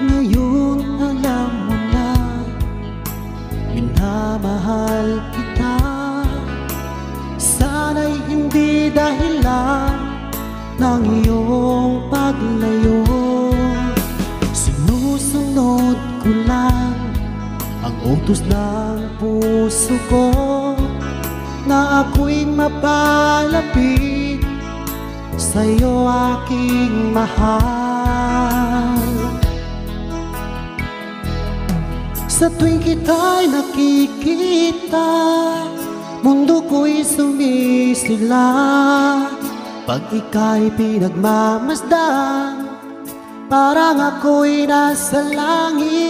Ngayon alam mo na minamahal kita. Sana'y hindi dahilan ng iyong paglayo. Sinusunod ko lang ang utos ng puso ko na ako'y mapalapit sa'yo, aking mahal. Sa tuwing kita'y nakikita, mundo ko'y sumisila. Pag ika'y pinagmamasdan, parang ako'y nasa langit.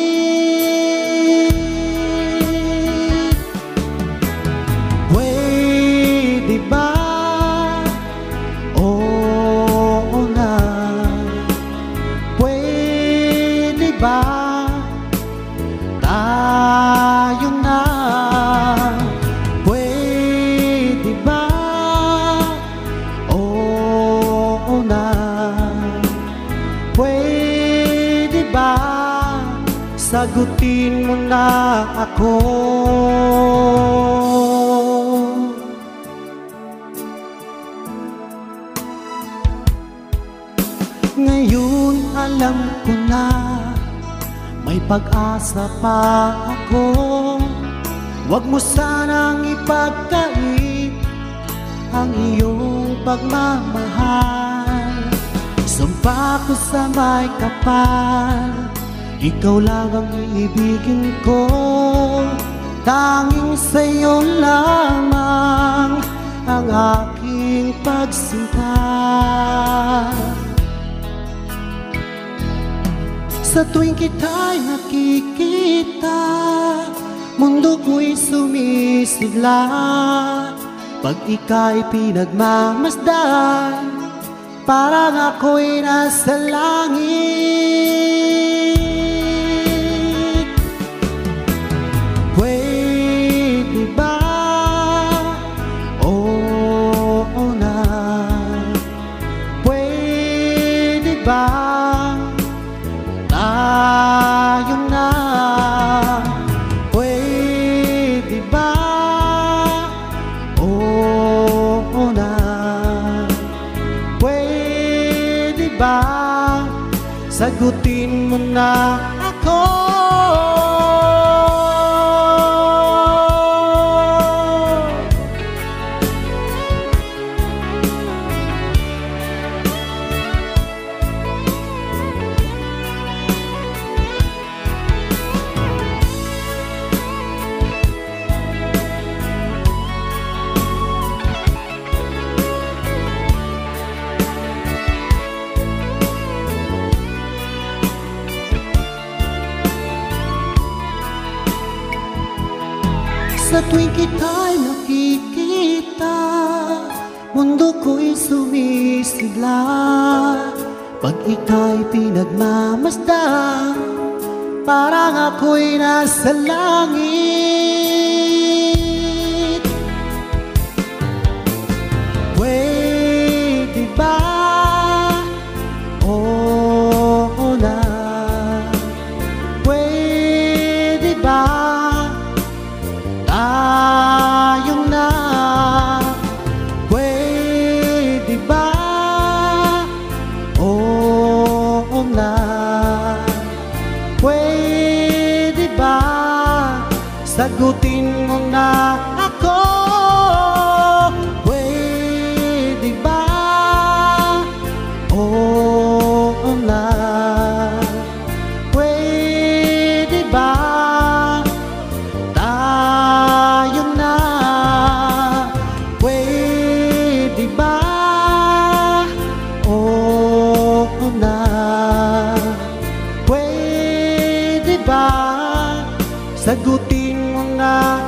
Pwede ba? Oo na. Pwede ba? Tayo na. Pwede ba? Oo na. Pwede ba? Sagutin mo na ako. Ngayon alam ko na may pag-asa pa ako. Huwag mo sanang ipagkait ang iyong pagmamahal. Sumpa ko sa may kapal, ikaw lang ang iibigin ko. Tanging sa'yo lamang ang aking pagsinta. Sa tuwing kita'y nakikita, mundo ko'y sumisigla. Pag ika'y pinagmamasdan, parang ako'y nasa langit. Pwede ba? Oo na. Pwede ba? Tayo na. Pwede ba? Oo na. Pwede ba? Sagutin mo na ako. Sa tuwing kita'y nakikita, mundo ko'y sumisigla. Pag ika'y pinagmamasdan, parang ako'y nasa langit. Pwede ba? Oo na. Pwede ba? Tayo na. Pwede ba? Oo na. Pwede ba? Sagutin mo na ako. Pwede ba? Oo na. Pwede ba? Tayo na. Pwede ba? Oo na. Pwede ba? Sagutin mo na